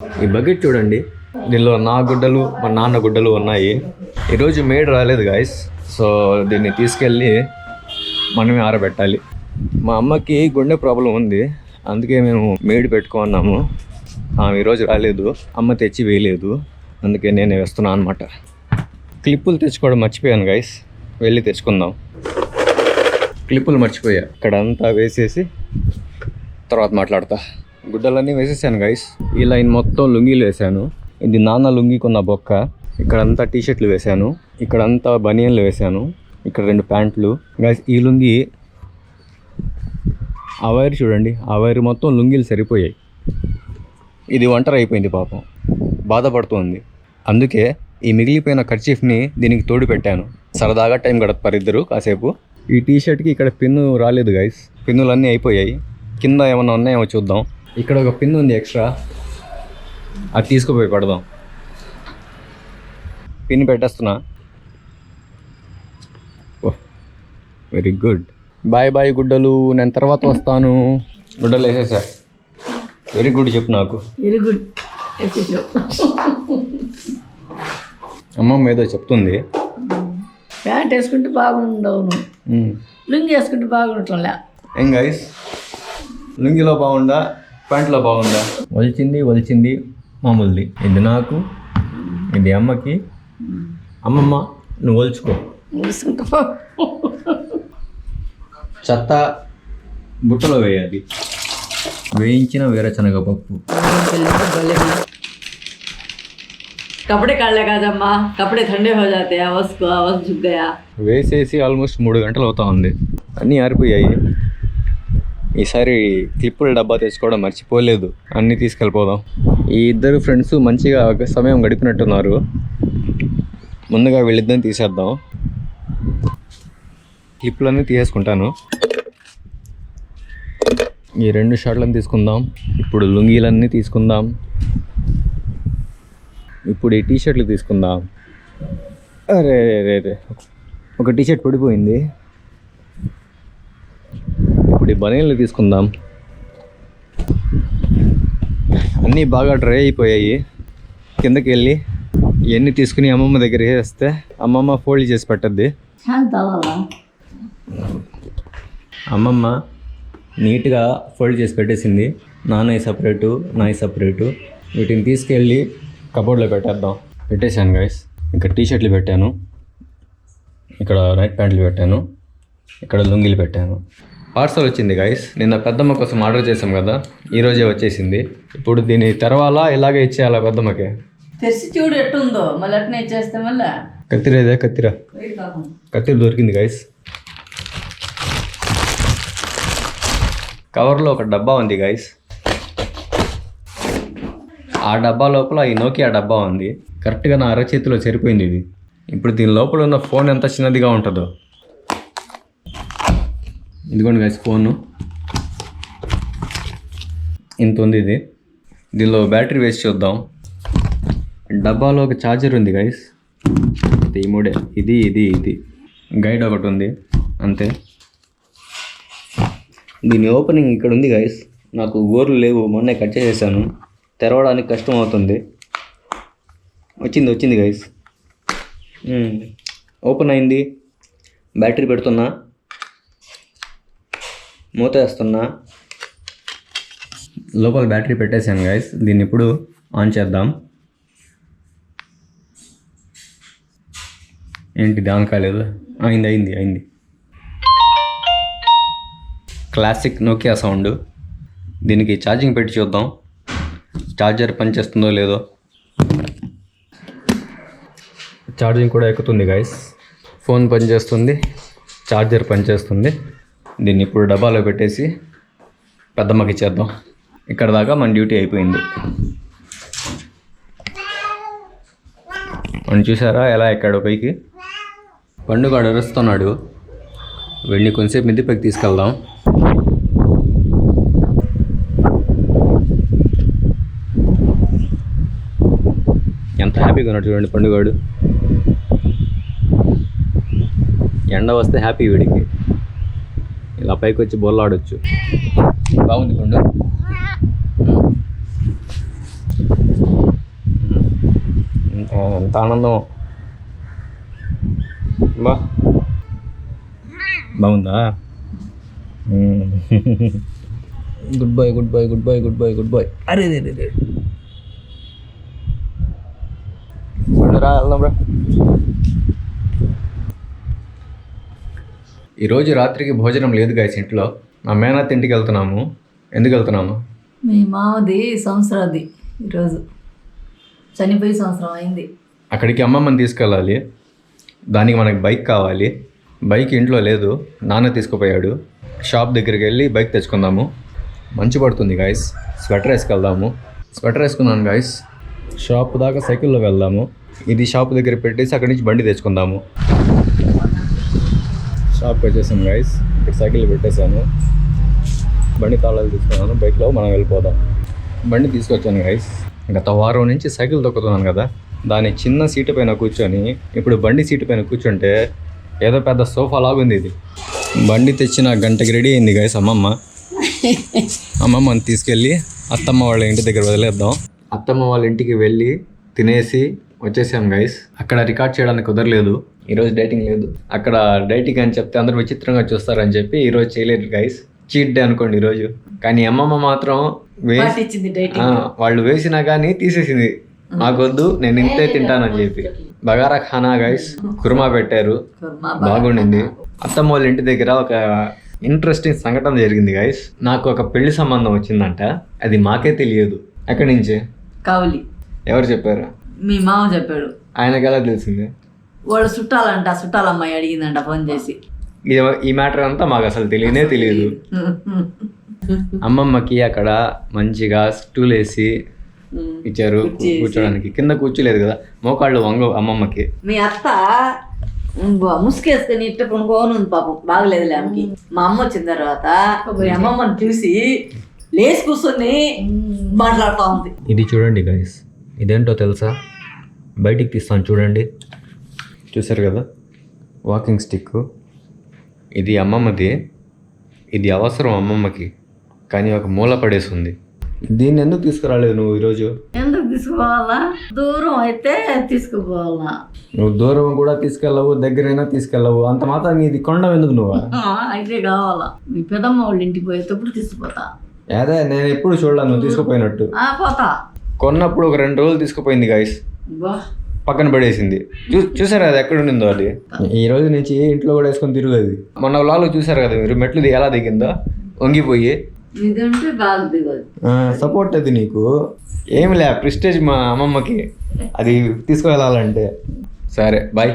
ఈ బకెట్ చూడండి, దీనిలో నా గుడ్డలు మా నాన్న గుడ్డలు ఉన్నాయి. ఈరోజు మేడ్ రాలేదు గాయస్, సో దీన్ని తీసుకెళ్ళి మనమే ఆరబెట్టాలి. మా అమ్మకి గుండె ప్రాబ్లం ఉంది, అందుకే మేము మేడ్ పెట్టుకున్నాము. ఈరోజు రాలేదు, అమ్మ తెచ్చి వేయలేదు, అందుకే నేను వేస్తున్నాను అనమాట. క్లిప్పులు తెచ్చుకోవడం మర్చిపోయాను గాయస్, వెళ్ళి తెచ్చుకుందాం. క్లిప్పులు మర్చిపోయా, ఇక్కడంతా వేసేసి తర్వాత మాట్లాడతా. గుడ్డలన్నీ వేసేసాను గైస్. ఈ లైన్ మొత్తం లుంగీలు వేసాను. ఇది నాన్న లుంగికున్న బొక్క. ఇక్కడంతా టీషర్ట్లు వేసాను, ఇక్కడంతా బనియన్లు వేసాను, ఇక్కడ 2 ప్యాంట్లు గైస్. ఈ లుంగి ఆ వైర్ చూడండి, ఆ వైర్ మొత్తం లుంగీలు సరిపోయాయి. ఇది ఒంటరి అయిపోయింది పాపం, బాధపడుతుంది. అందుకే ఈ మిగిలిపోయిన కర్చీఫ్ని దీనికి తోడు పెట్టాను. సరదాగా టైం గడపారు ఇద్దరు కాసేపు. ఈ టీషర్ట్కి ఇక్కడ పిన్ను రాలేదు గైస్, పిన్నులన్నీ అయిపోయాయి. కింద ఏమన్నా ఉన్నాయేమో చూద్దాం. ఇక్కడ ఒక పిన్ ఉంది ఎక్స్ట్రా, అది తీసుకుపోయి పెడదాం. పిన్ పెట్టేస్తున్నా. ఓహ్ వెరీ గుడ్. బాయ్ బాయ్ గుడ్డలు, నేను తర్వాత వస్తాను. గుడ్డలు వేసేసా. వెరీ గుడ్ చెప్పు నాకు. Very good. అమ్మమ్మ ఏదో చెప్తుంది. ప్యాంట్ వేసుకుంటే బాగుండవు, లుంగి వేసుకుంటే బాగుంటుందా? ఏం గైస్, లుంగిలో బాగుందా ప్యాంట్లో బాగుందా? వలిచింది మామూలుది. ఇది నాకు, ఇది అమ్మకి. అమ్మమ్మ నువ్వు వలుచుకో. చెత్త బుట్టలో వేయాలి. వేయించిన వేరుశనగపప్పు. कपड़े काट लगा जम्मा, कपड़े ठंडे हो जाते हैं, आवाज झुक गया. వేసేసి ఆల్మోస్ట్ 3 గంటలు అవుతా ఉంది. అన్నీ ఆరిపోయాయి. ఈసారి క్లిప్పుల డబ్బా తెచ్చుకోవడం మర్చిపోలేదు, అన్నీ తీసుకెళ్ళిపోదాం. ఈ ఇద్దరు ఫ్రెండ్స్ మంచిగా సమయం గడిపినట్టున్నారు. ముందుగా వీళ్ళిద్దరిని తీసేద్దాం. క్లిప్పులన్నీ తీసేసుకుంటాను. ఈ 2 షార్ట్లను తీసుకుందాం. ఇప్పుడు లుంగీలన్నీ తీసుకుందాం. ఇప్పుడు ఈ టీషర్ట్లు తీసుకుందాం. అరే రే, ఒక టీషర్ట్ పడిపోయింది. ఇప్పుడు ఈ బనీన్లు తీసుకుందాం. అన్నీ బాగా డ్రై అయిపోయాయి. కిందకి వెళ్ళి ఇవన్నీ తీసుకుని అమ్మమ్మ దగ్గర వేస్తే అమ్మమ్మ ఫోల్డ్ చేసి పెట్టద్ది. అమ్మమ్మ నీట్గా ఫోల్డ్ చేసి పెట్టేసింది. నాన్నయ్య సపరేటు, నాయి సపరేటు. వీటిని తీసుకెళ్ళి కబోర్డ్లో పెట్టేద్దాం. పెట్టేశాను గైస్. ఇక్కడ టీషర్ట్లు పెట్టాను, ఇక్కడ నైట్ ప్యాంట్లు పెట్టాను, ఇక్కడ లుంగీలు పెట్టాను. పార్సల్ వచ్చింది గైస్. నిన్న పెద్దమ్మ కోసం ఆర్డర్ చేసాం కదా, ఈరోజే వచ్చేసింది. ఇప్పుడు దీన్ని తెరవాలా, ఇలాగే ఇచ్చేయాలా పెద్దమ్మకి? తెరిచి చూడు ఎట్టుందో, మళ్ళీ అట్నే ఇచ్చేస్తే మళ్ళీ. కత్తిరేదే, కత్తిర దొరికింది గైస్. కవర్లో ఒక డబ్బా ఉంది గైస్. ఆ డబ్బా లోపల ఈ నోకియా డబ్బా ఉంది. కరెక్ట్గా నా అరచేతిలో సరిపోయింది ఇది. ఇప్పుడు దీని లోపల ఉన్న ఫోన్ ఎంత చిన్నదిగా ఉంటుందో. ఇదిగోండి గైస్ ఫోను, ఇంత ఉంది ఇది. దీనిలో బ్యాటరీ వేసి చూద్దాం. డబ్బాలో ఒక ఛార్జర్ ఉంది గైస్. ఈ 3 ఇది గైడ్ ఒకటి ఉంది అంతే. దీని ఓపెనింగ్ ఇక్కడ ఉంది గైస్. నాకు గోర్లు లేవు, మొన్నే కట్ చేసేసాను. తెరవడానికి కష్టం అవుతుంది. వచ్చింది గైస్. ఓపెన్ అయింది. బ్యాటరీ పెడుతున్నా, మూత వేస్తున్నా. లోపల బ్యాటరీ పెట్టేశాను గైస్. దీన్ని ఇప్పుడు ఆన్ చేద్దాం. ఏంటిది ఆన్ కాలేదు? అయింది. Classic Nokia sound. దీనికి ఛార్జింగ్ పెట్టి చూద్దాం, ఛార్జర్ పనిచేస్తుందో లేదో. ఛార్జింగ్ కూడా ఎక్కుతుంది గైస్. ఫోన్ పనిచేస్తుంది, ఛార్జర్ పనిచేస్తుంది. దీన్ని ఇప్పుడు డబ్బాలో పెట్టేసి పెద్దమ్మకి ఇచ్చేద్దాం. ఇక్కడ దాకా మన డ్యూటీ అయిపోయింది. మనం చూసారా ఎలా ఎక్కాడో పైకి? పండుగ అరుస్తున్నాడు. వెళ్ళి కొంచెంసేపు మిద్ది పైకి తీసుకెళ్దాం. ఎంత హ్యాపీగా ఉన్నాడు చూడండి పండుగాడు. ఎండ వస్తే హ్యాపీ వీడికి. ఇలా పైకి వచ్చి బొల్లాడొచ్చు. బాగుంది పండు. ఎంత ఆనందం బా బాగుందా good boy good boy good boy good boy good boy అరే రే రే రా వెళ్దాం రా. ఈరోజు రాత్రికి భోజనం లేదు గాయస్ ఇంట్లో. మా మేనత్త ఇంటికి వెళ్తున్నాము. ఎందుకు వెళ్తున్నాము? మీ మామది సంవత్సరాది ఈరోజు, చనిపోయి సంవత్సరం అయింది. అక్కడికి అమ్మమ్మని తీసుకెళ్ళాలి. దానికి మనకి బైక్ కావాలి. బైక్ ఇంట్లో లేదు, నాన్న తీసుకుపోయాడు. షాప్ దగ్గరికి వెళ్ళి బైక్ తెచ్చుకుందాము. మంచు పడుతుంది గాయస్, స్వెటర్ వేసుకెళ్దాము. స్వెటర్ వేసుకున్నాను గాయస్. షాప్ దాకా సైకిల్లో వెళ్దాము. ఇది షాప్ దగ్గర పెట్టేసి అక్కడి నుంచి బండి తెచ్చుకుందాము. షాప్కి వచ్చేసాను గాయస్. ఇక్కడ సైకిల్ పెట్టేశాను, బండి తాళాలు తీసుకున్నాను. బైక్లో మనం వెళ్ళిపోదాం. బండి తీసుకొచ్చాను గాయస్. గత వారం నుంచి సైకిల్ తొక్కుతున్నాను కదా, దాని చిన్న సీటు పైన కూర్చొని ఇప్పుడు బండి సీటు పైన కూర్చుంటే ఏదో పెద్ద సోఫా లాగుంది ఇది. బండి తెచ్చిన గంటకి రెడీ అయింది గాయస్ అమ్మమ్మని తీసుకెళ్ళి అత్తమ్మ వాళ్ళ ఇంటి దగ్గర వదిలేద్దాం. అత్తమ్మ వాళ్ళ ఇంటికి వెళ్ళి తినేసి వచ్చేసాం గైస్. అక్కడ రికార్డ్ చేయడానికి కుదరలేదు, ఈరోజు డైటింగ్ లేదు. అక్కడ డైటింగ్ అని చెప్తే అందరూ విచిత్రంగా చూస్తారని చెప్పి ఈరోజు చేయలేదు గైస్. చీట్ డే అనుకోండి ఈరోజు. కానీ అమ్మమ్మ మాత్రం వాళ్ళు వేసినా కానీ తీసేసింది. నాకొద్దు, నేను ఇంతే తింటానని చెప్పి. బగారా ఖానా గైస్, కుర్మా పెట్టారు, బాగుండింది. అత్తమ్మ వాళ్ళ ఇంటి దగ్గర ఒక ఇంట్రెస్టింగ్ సంఘటన జరిగింది గైస్. నాకు ఒక పెళ్లి సంబంధం వచ్చిందంట, అది మాకే తెలియదు. ఎక్కడి నుంచి? కావలి. ఎవరు చెప్పారు? మీ మామ చెప్పాడు. ఆయనకి ఎలా తెలిసింది? వాడు చుట్టాలంట, చుట్టాలమ్మాయి అడిగిందంట ఫోన్ చేసి. ఈ మ్యాటర్ అంతా మాకు అసలు తెలియదు. అమ్మమ్మకి అక్కడ మంచిగా స్టూల్ వేసి ఇచ్చారు కూర్చోడానికి. కింద కూర్చోలేదు కదా, మోకాళ్ళు వంగ అమ్మమ్మకి. మీ అత్త ముసుకేసుకొని ఇట్ట కొనుక్కోను పాపం, బాగలేదులే ఆమెకి. మా అమ్మ వచ్చిన తర్వాత మీ అమ్మమ్మని చూసి లేచి కూర్చొని మాట్లాడుతూ ఉంది. ఇది చూడండి గైస్, ఇదేంటో తెలుసా? బయటికి తీస్తాను చూడండి. చూసారు కదా, వాకింగ్ స్టిక్. ఇది అమ్మమ్మది. ఇది అవసరం అమ్మమ్మకి, కానీ ఒక మూల పడేసి ఉంది. దీన్ని ఎందుకు తీసుకురాలేదు నువ్వు ఈరోజు? ఎందుకు తీసుకుపోవాలా? దూరం అయితే తీసుకుపోవాలా? నువ్వు దూరం కూడా తీసుకెళ్ళవు, దగ్గరైనా తీసుకెళ్ళవు. అంత మాత్రం ఇది కొండం ఎందుకు నువ్వు? అయితే కావాలా? మీ పెదమ్మ వాళ్ళ ఇంటికి పోయేటప్పుడు తీసుకుపోతా. అదే నేను ఎప్పుడు చూడలేదు నువ్వు తీసుకుపోయినట్టు. పోతా. కొన్నప్పుడు ఒక 2 రోజులు తీసుకుపోయింది గైస్, పక్కన పడేసింది. చూసారు కదా ఎక్కడ ఉండిందో అది. ఈ రోజు నుంచి ఇంట్లో కూడా వేసుకొని తిరుగుతుంది. మొన్న వ్లాగ్లో చూసారు కదా మీరు, మెట్లు ఎలా దిగిందో వంగిపోయి. సపోర్ట్ అది నీకు ఏమి లే, ప్రెస్టేజ్ మా అమ్మమ్మకి. అది తీసుకువెళ్ళాలంటే. సరే బాయ్.